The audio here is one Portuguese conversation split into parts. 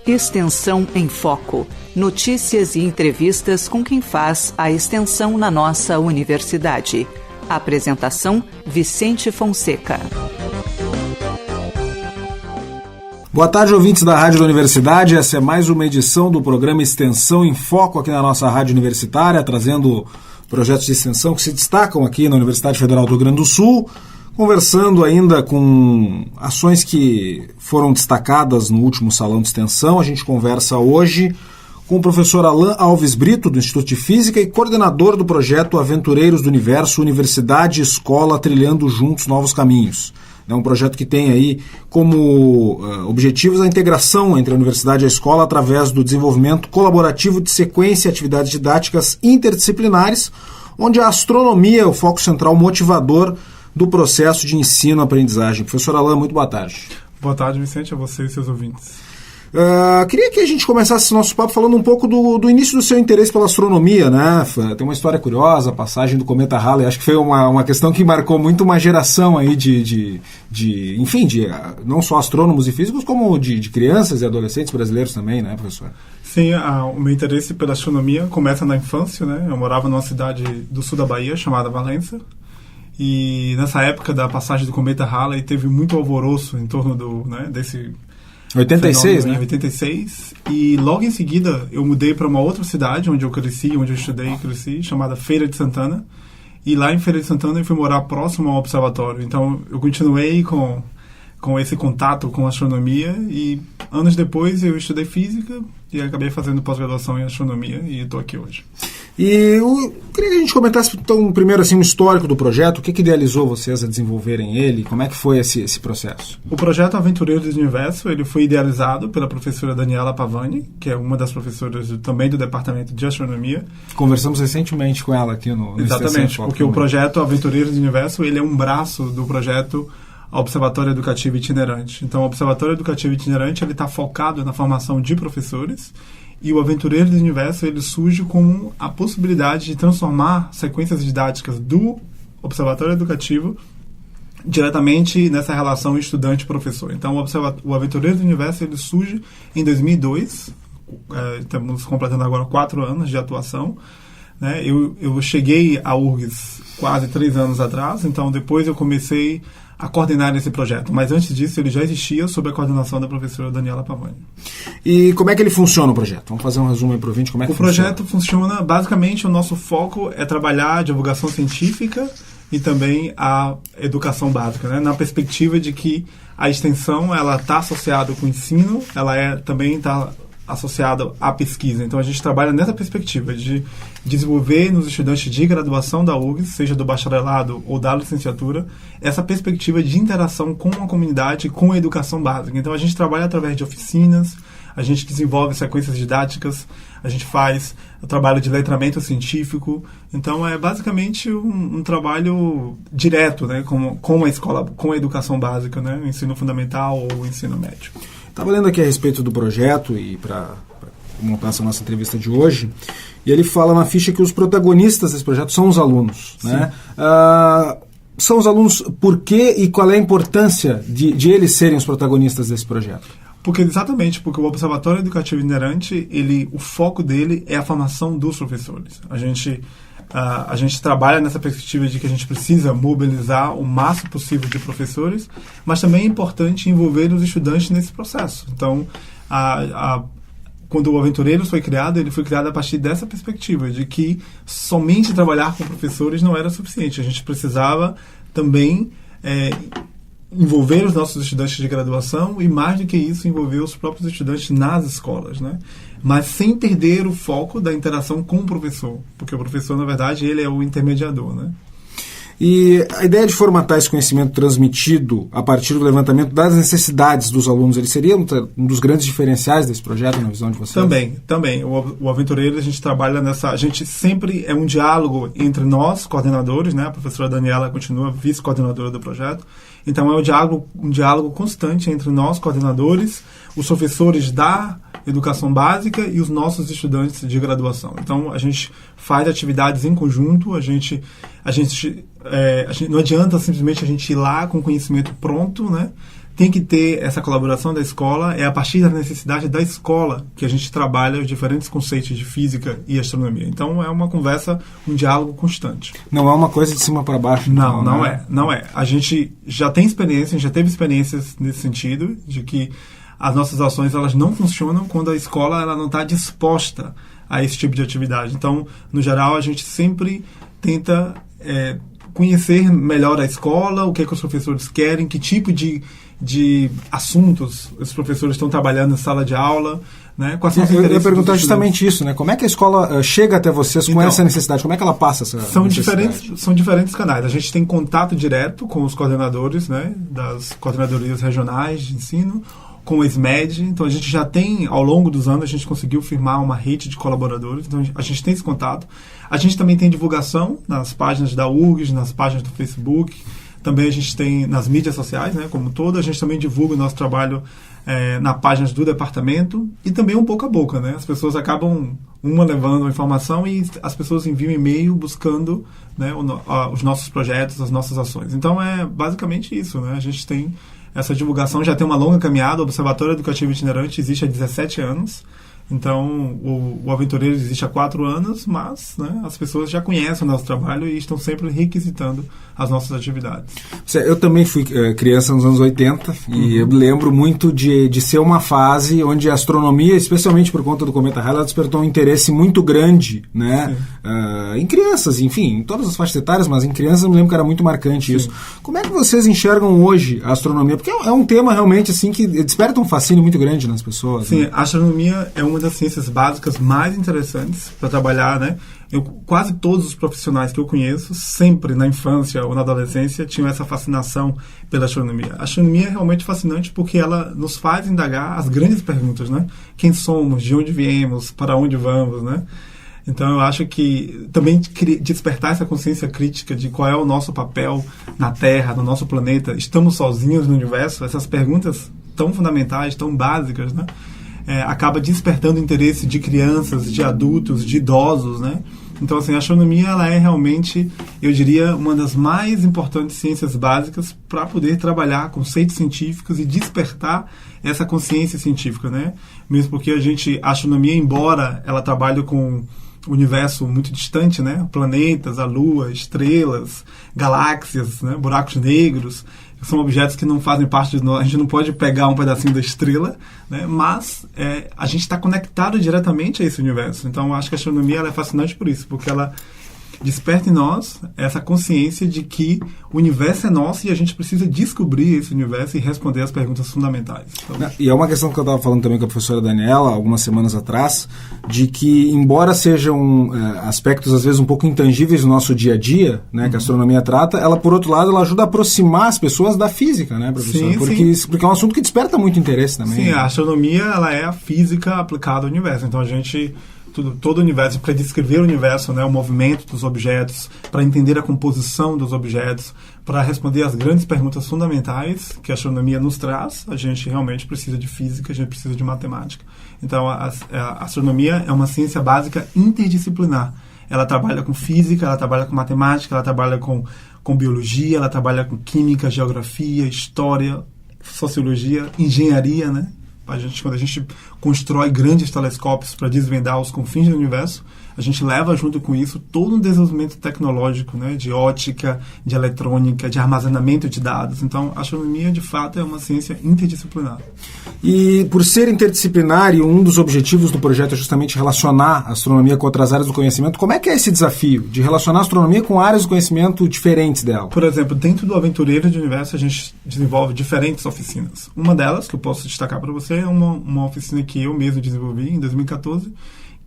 Extensão em Foco. Notícias e entrevistas com quem faz a extensão na nossa universidade. Apresentação: Vicente Fonseca. Boa tarde, ouvintes da Rádio da Universidade. Essa é mais uma edição do programa Extensão em Foco aqui na nossa Rádio Universitária, trazendo projetos de extensão que se destacam aqui na Universidade Federal do Rio Grande do Sul, conversando ainda com ações que foram destacadas no último Salão de Extensão. A gente conversa hoje com o professor Alain Alves Brito, do Instituto de Física e coordenador do projeto Aventureiros do Universo, Universidade e Escola Trilhando Juntos Novos Caminhos. É um projeto que tem aí como objetivos a integração entre a universidade e a escola através do desenvolvimento colaborativo de sequência e atividades didáticas interdisciplinares, onde a astronomia é o foco central motivador do processo de ensino-aprendizagem. Professor Alain, muito boa tarde. Boa tarde, Vicente, a você e seus ouvintes. Queria que a gente começasse esse nosso papo falando um pouco do início do seu interesse pela astronomia, né? Tem uma história curiosa, a passagem do cometa Halley, acho que foi uma questão que marcou muito uma geração aí de não só astrônomos e físicos, como de crianças e adolescentes brasileiros também, né, professor? Sim, o meu interesse pela astronomia começa na infância, né? Eu morava numa cidade do sul da Bahia, chamada Valença, e nessa época da passagem do cometa Halley teve muito alvoroço em torno desse 86, né? Em 86. E logo em seguida eu mudei para uma outra cidade onde eu cresci, onde eu estudei e cresci, chamada Feira de Santana. E lá em Feira de Santana eu fui morar próximo ao observatório. Então eu continuei com esse contato com a astronomia e anos depois eu estudei física e acabei fazendo pós-graduação em astronomia e estou aqui hoje. E eu queria que a gente comentasse, então, primeiro assim, o histórico do projeto, o que idealizou vocês a desenvolverem ele, como é que foi esse processo? O projeto Aventureiros do Universo, ele foi idealizado pela professora Daniela Pavani, que é uma das professoras também do Departamento de Astronomia. Conversamos recentemente com ela aqui no Exatamente, porque o projeto Aventureiros do Universo, ele é um braço do projeto Observatório Educativo Itinerante. Então, o Observatório Educativo Itinerante, ele está focado na formação de professores. E o Aventureiro do Universo, ele surge como a possibilidade de transformar sequências didáticas do Observatório Educativo diretamente nessa relação estudante-professor. Então, o Aventureiro do Universo, ele surge em 2002, estamos completando agora 4 anos de atuação, né? Eu cheguei à URGS quase 3 anos atrás, então depois eu comecei a coordenar esse projeto. Mas antes disso, ele já existia sob a coordenação da professora Daniela Pavani. E como é que ele funciona, o projeto? Vamos fazer um resumo aí para o ouvinte, como é que funciona? O projeto funciona, basicamente, o nosso foco é trabalhar a divulgação científica e também a educação básica, né? Na perspectiva de que a extensão ela está associada com o ensino, ela também está associada à pesquisa. Então, a gente trabalha nessa perspectiva de desenvolver nos estudantes de graduação da URGS, seja do bacharelado ou da licenciatura, essa perspectiva de interação com a comunidade, com a educação básica. Então, a gente trabalha através de oficinas, a gente desenvolve sequências didáticas, a gente faz o trabalho de letramento científico. Então, é basicamente um trabalho direto, né, com a escola, com a educação básica, né, o ensino fundamental ou o ensino médio. Estava lendo aqui a respeito do projeto e para montar essa nossa entrevista de hoje, e ele fala na ficha que os protagonistas desse projeto são os alunos, né? São os alunos, por quê e qual é a importância de eles serem os protagonistas desse projeto? Exatamente porque o Observatório Educativo Itinerante, o foco dele é a formação dos professores. A gente trabalha nessa perspectiva de que a gente precisa mobilizar o máximo possível de professores, mas também é importante envolver os estudantes nesse processo. Então, quando o Aventureiros foi criado, ele foi criado a partir dessa perspectiva, de que somente trabalhar com professores não era suficiente. A gente precisava também envolver os nossos estudantes de graduação e, mais do que isso, envolver os próprios estudantes nas escolas, né? Mas sem perder o foco da interação com o professor, porque o professor, na verdade, ele é o intermediador, né? E a ideia de formatar esse conhecimento transmitido a partir do levantamento das necessidades dos alunos, ele seria um dos grandes diferenciais desse projeto, na visão de vocês? Também. O Aventureiro, a gente trabalha nessa... A gente sempre é um diálogo entre nós, coordenadores, né? A professora Daniela continua vice-coordenadora do projeto. Então, é um diálogo constante entre nós, coordenadores, os professores da educação básica e os nossos estudantes de graduação. Então, a gente faz atividades em conjunto, não adianta simplesmente a gente ir lá com conhecimento pronto, né? tem que ter essa colaboração da escola, é a partir da necessidade da escola que a gente trabalha os diferentes conceitos de física e astronomia. Então é uma conversa, um diálogo constante. Não é uma coisa de cima para baixo. Não, não é. A gente já tem experiência, já teve experiências nesse sentido, de que as nossas ações elas não funcionam quando a escola ela não está disposta a esse tipo de atividade. Então, no geral, a gente sempre tenta conhecer melhor a escola, o que os professores querem, que tipo de assuntos os professores estão trabalhando na sala de aula, né? Quais são os interesses. Eu ia perguntar justamente isso, né? Como é que a escola chega até vocês com essa necessidade? Como é que ela passa essa necessidade? São diferentes canais. A gente tem contato direto com os coordenadores, né? Das coordenadorias regionais de ensino, com o SMED. Então, a gente já tem, ao longo dos anos, a gente conseguiu firmar uma rede de colaboradores. Então, a gente tem esse contato. A gente também tem divulgação nas páginas da URGS, nas páginas do Facebook. Também a gente tem nas mídias sociais, né, como todo. A gente também divulga o nosso trabalho nas páginas do departamento e também um pouco a boca, né? As pessoas acabam levando a informação e as pessoas enviam e-mail buscando, né, os nossos projetos, as nossas ações. Então, é basicamente isso, né? A gente tem essa divulgação, já tem uma longa caminhada. O Observatório Educativo Itinerante existe há 17 anos. Então, o Aventureiro existe há 4 anos, mas, né, as pessoas já conhecem o nosso trabalho e estão sempre requisitando as nossas atividades. Eu também fui criança nos anos 80 e eu lembro muito de ser uma fase onde a astronomia, especialmente por conta do cometa Halley, ela despertou um interesse muito grande, né? Em crianças, enfim, em todas as faixas etárias, mas em crianças eu me lembro que era muito marcante isso. Como é que vocês enxergam hoje a astronomia? Porque é um tema realmente assim que desperta um fascínio muito grande nas pessoas. Sim, né? A astronomia é uma das ciências básicas mais interessantes para trabalhar, né? Quase todos os profissionais que eu conheço, sempre na infância ou na adolescência, tinham essa fascinação pela astronomia. A astronomia é realmente fascinante porque ela nos faz indagar as grandes perguntas, né? Quem somos, de onde viemos, para onde vamos, né? Então, eu acho que também despertar essa consciência crítica de qual é o nosso papel na Terra, no nosso planeta, estamos sozinhos no universo, essas perguntas tão fundamentais, tão básicas, né? Acaba despertando o interesse de crianças, de adultos, de idosos, né? Então, assim, a astronomia ela é realmente, eu diria, uma das mais importantes ciências básicas para poder trabalhar conceitos científicos e despertar essa consciência científica, né? Mesmo porque a astronomia, embora ela trabalhe com o universo muito distante, né? Planetas, a Lua, estrelas, galáxias, né? Buracos negros, são objetos que não fazem parte de nós. A gente não pode pegar um pedacinho da estrela, né? Mas a gente está conectado diretamente a esse universo. Então, eu acho que a astronomia ela é fascinante por isso, porque ela desperta em nós essa consciência de que o universo é nosso e a gente precisa descobrir esse universo e responder as perguntas fundamentais. Então, e é uma questão que eu estava falando também com a professora Daniela algumas semanas atrás, de que embora sejam aspectos às vezes um pouco intangíveis do nosso dia a dia, né, que a astronomia trata, ela por outro lado ela ajuda a aproximar as pessoas da física, né, professor? Sim, porque é um assunto que desperta muito interesse também. Sim, a astronomia ela é a física aplicada ao universo. Então a gente todo o universo, para descrever o universo, né, o movimento dos objetos, para entender a composição dos objetos, para responder às grandes perguntas fundamentais que a astronomia nos traz, a gente realmente precisa de física, a gente precisa de matemática. Então, a astronomia é uma ciência básica interdisciplinar. Ela trabalha com física, ela trabalha com matemática, ela trabalha com biologia, ela trabalha com química, geografia, história, sociologia, engenharia, né? Quando a gente constrói grandes telescópios para desvendar os confins do universo, a gente leva junto com isso todo um desenvolvimento tecnológico, né, de ótica, de eletrônica, de armazenamento de dados. Então, a astronomia, de fato, é uma ciência interdisciplinar. E por ser interdisciplinar, e um dos objetivos do projeto é justamente relacionar a astronomia com outras áreas do conhecimento, como é que é esse desafio de relacionar a astronomia com áreas do conhecimento diferentes dela? Por exemplo, dentro do Aventureiro de Universo, a gente desenvolve diferentes oficinas. Uma delas, que eu posso destacar para você, é uma oficina que eu mesmo desenvolvi em 2014,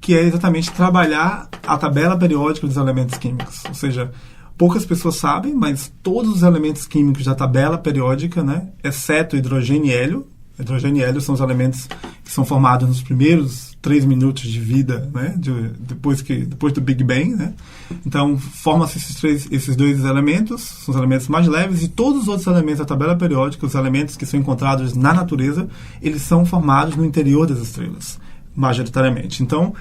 que é exatamente trabalhar a tabela periódica dos elementos químicos. Ou seja, poucas pessoas sabem, mas todos os elementos químicos da tabela periódica, né, exceto hidrogênio e hélio. Hidrogênio e hélio são os elementos que são formados nos primeiros 3 minutos de vida, né, depois do Big Bang, né? Então, formam-se esses dois elementos, são os elementos mais leves, e todos os outros elementos da tabela periódica, os elementos que são encontrados na natureza, eles são formados no interior das estrelas, majoritariamente. Então,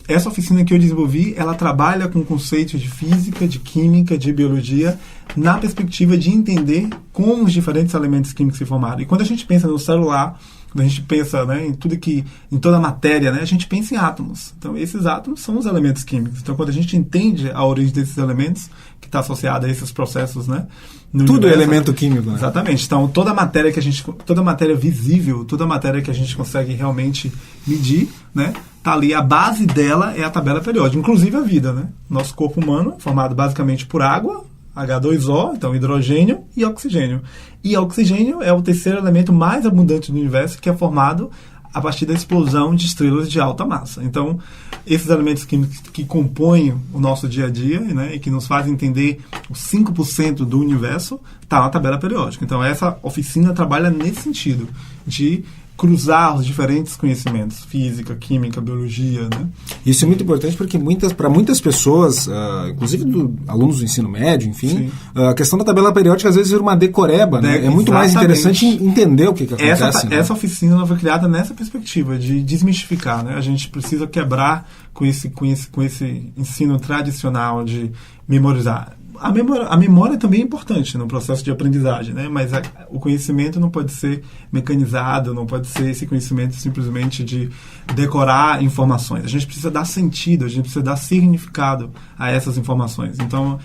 essa oficina que eu desenvolvi, ela trabalha com conceitos de física, de química, de biologia, na perspectiva de entender como os diferentes elementos químicos se formaram. E quando a gente pensa no celular, quando a gente pensa, né, em toda a matéria, né, a gente pensa em átomos. Então, esses átomos são os elementos químicos. Então, quando a gente entende a origem desses elementos, que está associada a esses processos, né, tudo universo, é elemento químico, né? Exatamente. Então, toda a matéria visível, toda a matéria que a gente consegue realmente medir, né, tá ali, a base dela é a tabela periódica, inclusive a vida, né? Nosso corpo humano é formado basicamente por água, H2O, então hidrogênio e oxigênio. E oxigênio é o terceiro elemento mais abundante do universo, que é formado a partir da explosão de estrelas de alta massa. Então, esses elementos químicos que compõem o nosso dia a dia, né, e que nos fazem entender os 5% do universo, está na tabela periódica. Então, essa oficina trabalha nesse sentido, de cruzar os diferentes conhecimentos, física, química, biologia, né? Isso é muito importante porque para muitas pessoas, inclusive alunos do ensino médio, enfim, a questão da tabela periódica às vezes vira uma decoreba, né? É muito mais interessante entender o que acontece. Essa oficina foi criada nessa perspectiva de desmistificar, né? A gente precisa quebrar com esse ensino tradicional de memorizar. A memória também é importante no processo de aprendizagem, né? Mas o conhecimento não pode ser mecanizado, não pode ser esse conhecimento simplesmente de decorar informações. A gente precisa dar sentido, a gente precisa dar significado a essas informações. Então,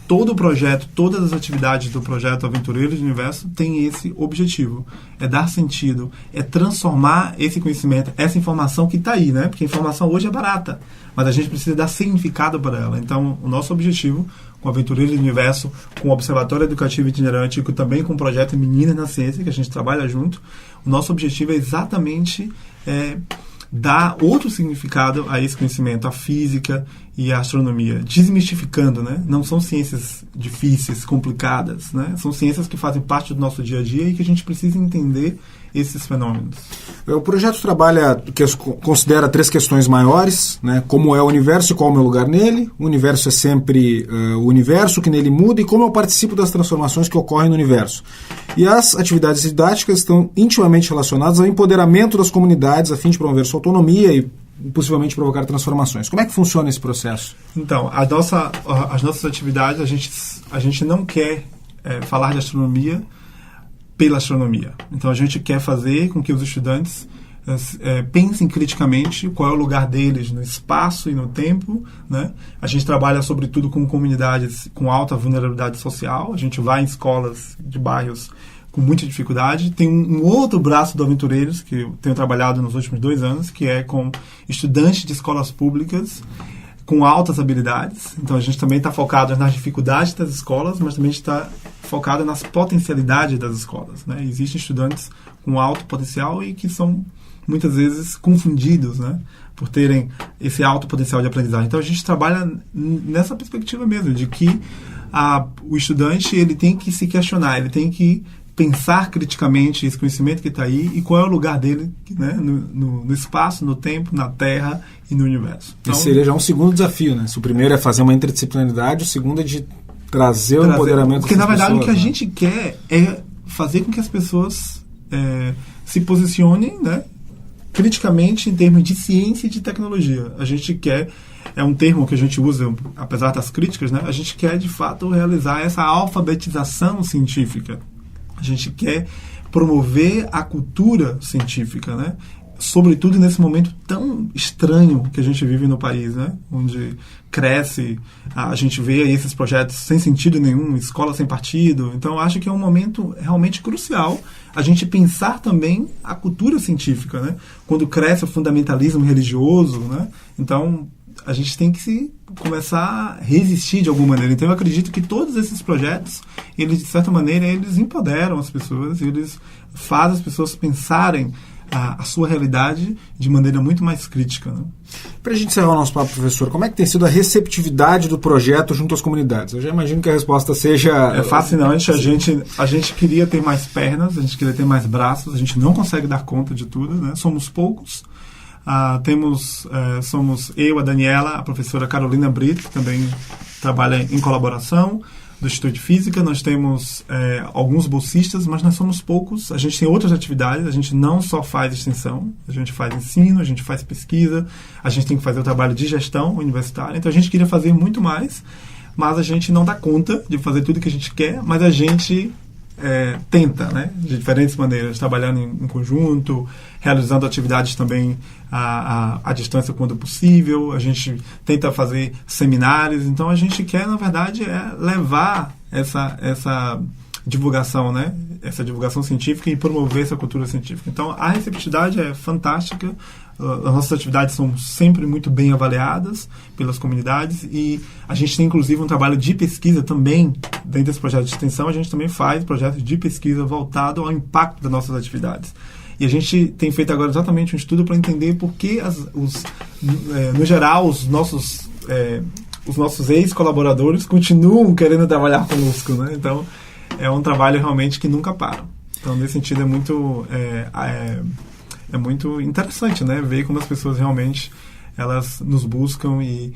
todo o projeto, todas as atividades do projeto Aventureiros do Universo tem esse objetivo. É dar sentido, é transformar esse conhecimento, essa informação que está aí, né? Porque a informação hoje é barata, mas a gente precisa dar significado para ela. Então, o nosso objetivo com Aventureiros do Universo, com o Observatório Educativo Itinerante e também com o projeto Meninas na Ciência, que a gente trabalha junto, o nosso objetivo é exatamente dar outro significado a esse conhecimento, a física e a astronomia, desmistificando, né? Não são ciências difíceis, complicadas, né? São ciências que fazem parte do nosso dia a dia e que a gente precisa entender esses fenômenos. O projeto considera 3 questões maiores, né? Como é o universo e qual é o meu lugar nele. O universo é sempre o universo, que nele muda, e como eu participo das transformações que ocorrem no universo. E as atividades didáticas estão intimamente relacionadas ao empoderamento das comunidades a fim de promover sua autonomia e possivelmente provocar transformações. Como é que funciona esse processo? Então, as nossas atividades, a gente não quer falar de astronomia pela astronomia. Então, a gente quer fazer com que os estudantes pensem criticamente qual é o lugar deles no espaço e no tempo, né? A gente trabalha, sobretudo, com comunidades com alta vulnerabilidade social. A gente vai em escolas de bairros com muita dificuldade. Tem um outro braço do Aventureiros, que eu tenho trabalhado nos últimos 2 anos, que é com estudantes de escolas públicas com altas habilidades. Então, a gente também está focado nas dificuldades das escolas, mas também está focado nas potencialidades das escolas, né? Existem estudantes com alto potencial e que são, muitas vezes, confundidos, né, por terem esse alto potencial de aprendizagem. Então, a gente trabalha nessa perspectiva mesmo, de que o estudante ele tem que se questionar, ele tem que pensar criticamente esse conhecimento que está aí e qual é o lugar dele, né, no espaço, no tempo, na Terra e no universo. Então, esse seria já um segundo desafio, né? Se o primeiro é fazer uma interdisciplinaridade, o segundo é de trazer o empoderamento. Porque, na verdade, o que a gente quer é fazer com que as pessoas se posicionem, né, criticamente em termos de ciência e de tecnologia. A gente quer, é um termo que a gente usa, apesar das críticas, né, a gente quer, de fato, realizar essa alfabetização científica. A gente quer promover a cultura científica, né? Sobretudo nesse momento tão estranho que a gente vive no país, né? Onde cresce, a gente vê aí esses projetos sem sentido nenhum, escola sem partido. Então, acho que é um momento realmente crucial a gente pensar também a cultura científica, né? Quando cresce o fundamentalismo religioso, né? Então, a gente tem que começar a resistir de alguma maneira. Então, eu acredito que todos esses projetos, eles, de certa maneira, eles empoderam as pessoas, eles fazem as pessoas pensarem a sua realidade de maneira muito mais crítica, né? Para a gente encerrar o nosso papo, professor, como é que tem sido a receptividade do projeto junto às comunidades? Eu já imagino que a resposta seja... É fascinante. A gente queria ter mais pernas, a gente queria ter mais braços, a gente não consegue dar conta de tudo, né? Somos poucos. Somos eu, a Daniela, a professora Carolina Brito, que também trabalha em colaboração. do Instituto de Física, nós temos alguns bolsistas, mas nós somos poucos. A gente tem outras atividades, a gente não só faz extensão, a gente faz ensino, a gente faz pesquisa, a gente tem que fazer o trabalho de gestão universitária. Então a gente queria fazer muito mais, mas a gente não dá conta de fazer tudo que a gente quer, mas a gente tenta, né, de diferentes maneiras, trabalhando em conjunto, realizando atividades também à distância quando possível. A gente tenta fazer seminários. Então a gente quer, na verdade, levar essa divulgação, né, essa divulgação científica e promover essa cultura científica. Então a receptividade é fantástica. As nossas atividades são sempre muito bem avaliadas pelas comunidades e a gente tem inclusive um trabalho de pesquisa também dentro desse projeto de extensão. A gente também faz projetos de pesquisa voltado ao impacto das nossas atividades. E a gente tem feito agora exatamente um estudo para entender por que, no geral, os nossos ex-colaboradores continuam querendo trabalhar conosco, né? Então, é um trabalho realmente que nunca para. Então, nesse sentido, é muito interessante, né? Ver como as pessoas realmente elas nos buscam e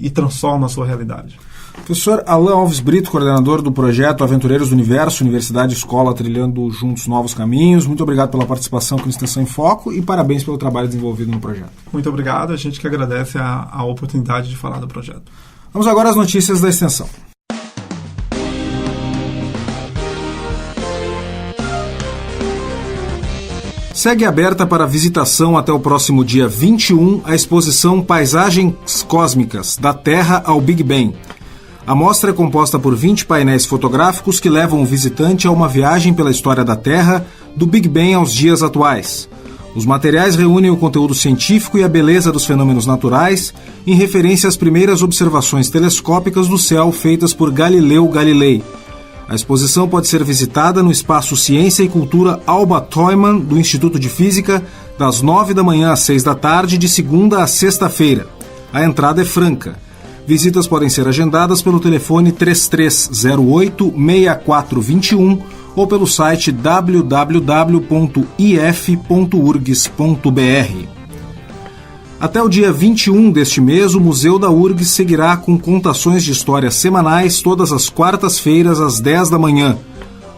transformam a sua realidade. Professor Alain Alves Brito, coordenador do projeto Aventureiros do Universo, Universidade e Escola Trilhando Juntos Novos Caminhos. Muito obrigado pela participação com Extensão em Foco e parabéns pelo trabalho desenvolvido no projeto. Muito obrigado. A gente que agradece a oportunidade de falar do projeto. Vamos agora às notícias da Extensão. Segue aberta para visitação até o próximo dia 21 a exposição Paisagens Cósmicas, da Terra ao Big Bang. A mostra é composta por 20 painéis fotográficos que levam o visitante a uma viagem pela história da Terra, do Big Bang aos dias atuais. Os materiais reúnem o conteúdo científico e a beleza dos fenômenos naturais, em referência às primeiras observações telescópicas do céu feitas por Galileu Galilei. A exposição pode ser visitada no Espaço Ciência e Cultura Alba Teumann, do Instituto de Física, das 9 da manhã às 6 da tarde, de segunda a sexta-feira. A entrada é franca. Visitas podem ser agendadas pelo telefone 3308-6421 ou pelo site www.if.urgs.br. Até o dia 21 deste mês, o Museu da URGS seguirá com contações de histórias semanais todas as quartas-feiras às 10 da manhã.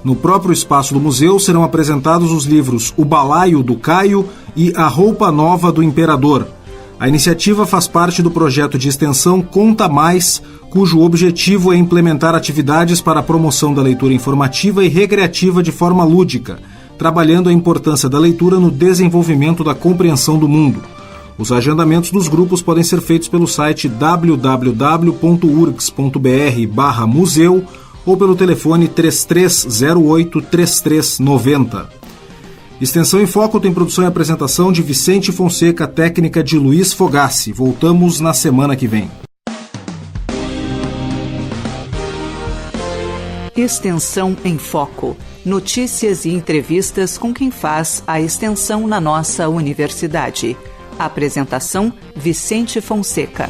No próprio espaço do museu serão apresentados os livros O Balaio do Caio e A Roupa Nova do Imperador. A iniciativa faz parte do projeto de extensão Conta Mais, cujo objetivo é implementar atividades para a promoção da leitura informativa e recreativa de forma lúdica, trabalhando a importância da leitura no desenvolvimento da compreensão do mundo. Os agendamentos dos grupos podem ser feitos pelo site www.urgs.br/museu ou pelo telefone 3308-3390. Extensão em Foco tem produção e apresentação de Vicente Fonseca, técnica de Luiz Fogassi. Voltamos na semana que vem. Extensão em Foco. Notícias e entrevistas com quem faz a extensão na nossa universidade. Apresentação: Vicente Fonseca.